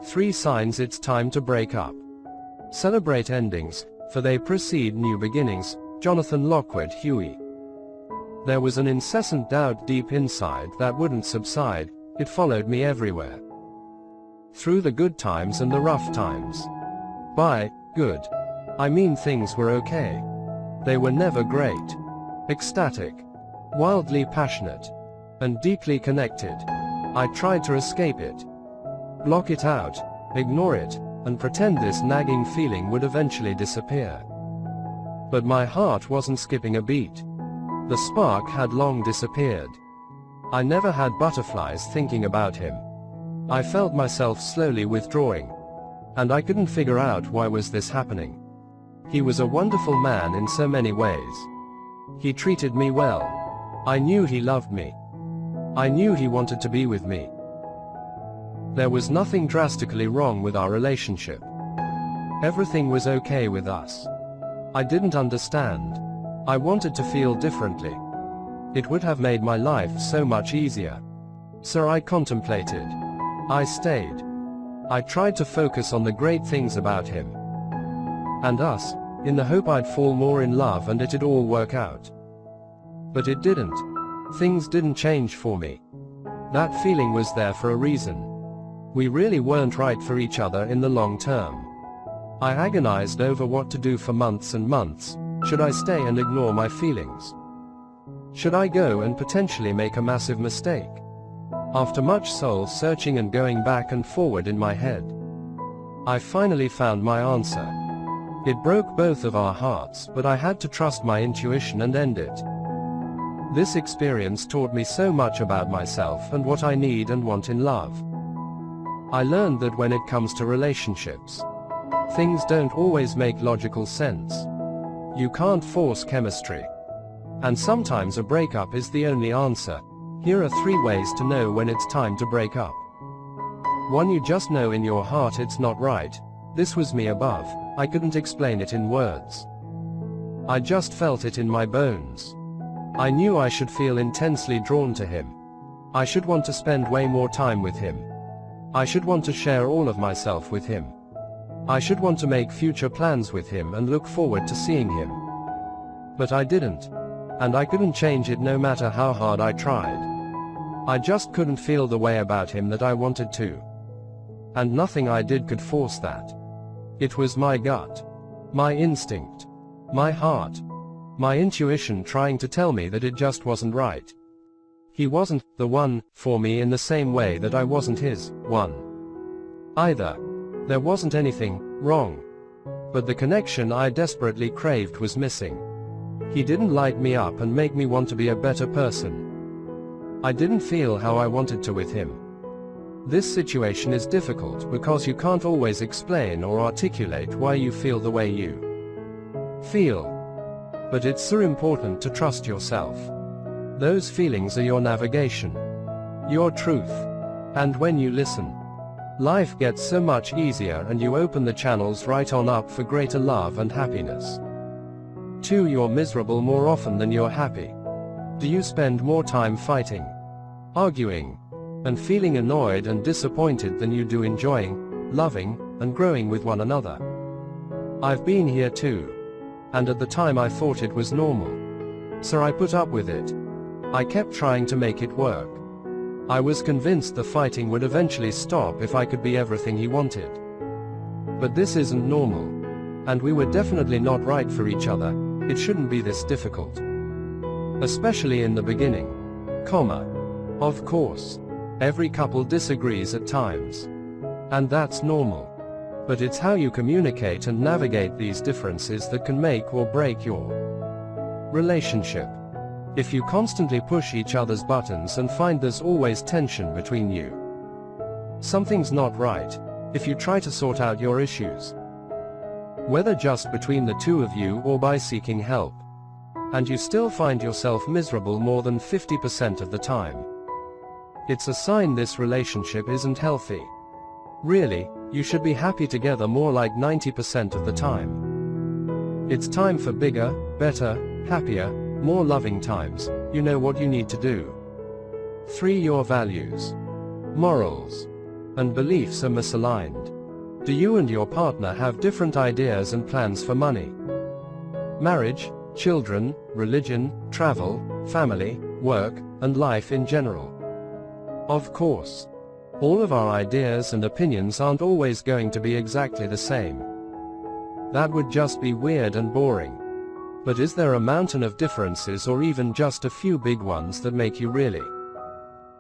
3 signs it's time to break up. Celebrate endings, for they precede new beginnings. Jonathan Lockwood Huey. There was an incessant doubt deep inside that wouldn't subside. It followed me everywhere. Through the good times and the rough times. By good, I mean things were okay. They were never great. Ecstatic. Wildly passionate. And deeply connected. I tried to escape it. Block it out, ignore it, and pretend this nagging feeling would eventually disappear. But my heart wasn't skipping a beat. The spark had long disappeared. I never had butterflies thinking about him. I felt myself slowly withdrawing. And I couldn't figure out why was this happening. He was a wonderful man in so many ways. He treated me well. I knew he loved me. I knew he wanted to be with me. There was nothing drastically wrong with our relationship. Everything was okay with us. I didn't understand. I wanted to feel differently. It would have made my life so much easier. So I contemplated. I stayed. I tried to focus on the great things about him and us, in the hope I'd fall more in love and it'd all work out. But it didn't. Things didn't change for me. That feeling was there for a reason. We really weren't right for each other in the long term. I agonized over what to do for months and months. Should I stay and ignore my feelings? Should I go and potentially make a massive mistake? After much soul searching and going back and forward in my head, I finally found my answer. It broke both of our hearts, but I had to trust my intuition and end it. This experience taught me so much about myself and what I need and want in love. I learned that when it comes to relationships, things don't always make logical sense. You can't force chemistry. And sometimes a breakup is the only answer. Here are 3 ways to know when it's time to break up. 1. You just know in your heart it's not right. This was me above. I couldn't explain it in words. I just felt it in my bones. I knew I should feel intensely drawn to him. I should want to spend way more time with him. I should want to share all of myself with him. I should want to make future plans with him and look forward to seeing him. But I didn't. And I couldn't change it no matter how hard I tried. I just couldn't feel the way about him that I wanted to. And nothing I did could force that. It was my gut, my instinct, my heart, my intuition trying to tell me that it just wasn't right. He wasn't the one for me in the same way that I wasn't his one either. There wasn't anything wrong, but the connection I desperately craved was missing. He didn't light me up and make me want to be a better person. I didn't feel how I wanted to with him. This situation is difficult because you can't always explain or articulate why you feel the way you feel. But it's so important to trust yourself. Those feelings are your navigation, your truth. And when you listen, life gets so much easier and you open the channels right on up for greater love and happiness. 2. You're miserable more often than you're happy. Do you spend more time fighting, arguing, and feeling annoyed and disappointed than you do enjoying, loving, and growing with one another? I've been here too. And at the time I thought it was normal. So I put up with it. I kept trying to make it work. I was convinced the fighting would eventually stop if I could be everything he wanted. But this isn't normal. And we were definitely not right for each other. It shouldn't be this difficult. Especially in the beginning. Of course. Every couple disagrees at times. And that's normal. But it's how you communicate and navigate these differences that can make or break your relationship. If you constantly push each other's buttons and find there's always tension between you, something's not right. If you try to sort out your issues, whether just between the two of you or by seeking help, and you still find yourself miserable more than 50% of the time, it's a sign this relationship isn't healthy. Really, you should be happy together more like 90% of the time. It's time for bigger, better, happier, more loving times. You know what you need to do. 3. Your values, morals, and beliefs are misaligned. Do you and your partner have different ideas and plans for money, marriage, children, religion, travel, family, work, and life in general? Of course. All of our ideas and opinions aren't always going to be exactly the same. That would just be weird and boring. But is there a mountain of differences, or even just a few big ones, that make you really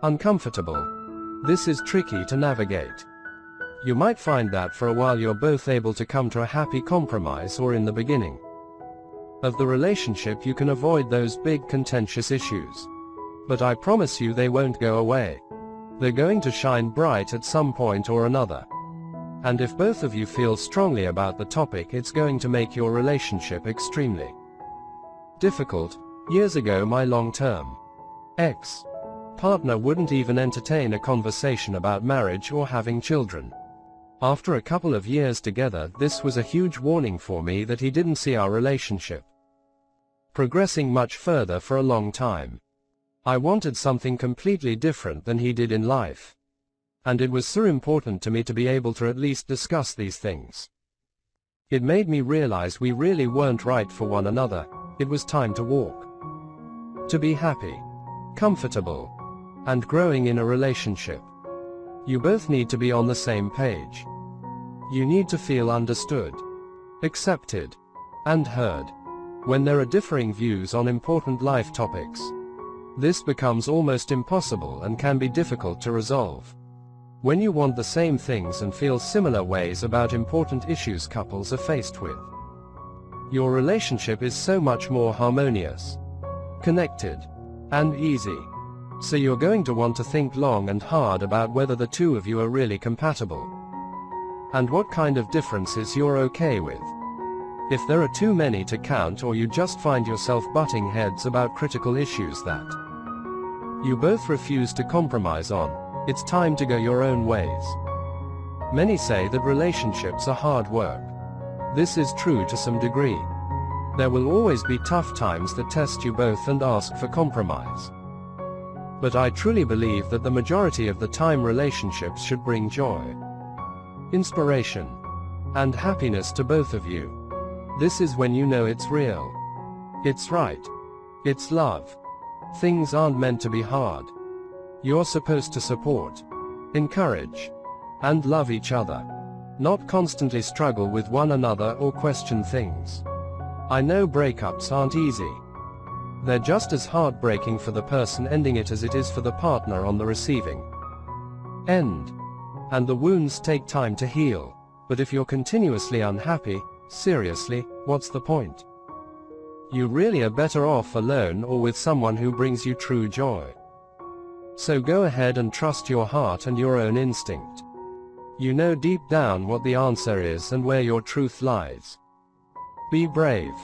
uncomfortable? This is tricky to navigate. You might find that for a while you're both able to come to a happy compromise, or in the beginning of the relationship you can avoid those big contentious issues. But I promise you they won't go away. They're going to shine bright at some point or another. And if both of you feel strongly about the topic, it's going to make your relationship extremely difficult. Years ago, my long-term ex-partner wouldn't even entertain a conversation about marriage or having children. After a couple of years together, this was a huge warning for me that he didn't see our relationship progressing much further for a long time. I wanted something completely different than he did in life. And it was so important to me to be able to at least discuss these things. It made me realize we really weren't right for one another. It was time to walk. To be happy, comfortable, and growing in a relationship, you both need to be on the same page. You need to feel understood, accepted, and heard. When there are differing views on important life topics, this becomes almost impossible and can be difficult to resolve. When you want the same things and feel similar ways about important issues couples are faced with, your relationship is so much more harmonious, connected, and easy. So you're going to want to think long and hard about whether the two of you are really compatible, and what kind of differences you're okay with. If there are too many to count, or you just find yourself butting heads about critical issues that you both refuse to compromise on, it's time to go your own ways. Many say that relationships are hard work. This is true to some degree. There will always be tough times that test you both and ask for compromise. But I truly believe that the majority of the time relationships should bring joy, inspiration, and happiness to both of you. This is when you know it's real. It's right. It's love. Things aren't meant to be hard. You're supposed to support, encourage, and love each other, not constantly struggle with one another or question things. I know breakups aren't easy. They're just as heartbreaking for the person ending it as it is for the partner on the receiving end. And the wounds take time to heal. But if you're continuously unhappy, seriously, what's the point? You really are better off alone or with someone who brings you true joy. So go ahead and trust your heart and your own instinct. You know deep down what the answer is and where your truth lies. Be brave.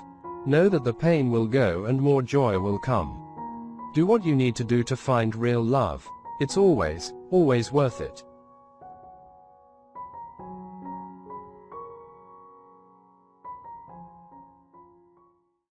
Know that the pain will go and more joy will come. Do what you need to do to find real love. It's always worth it.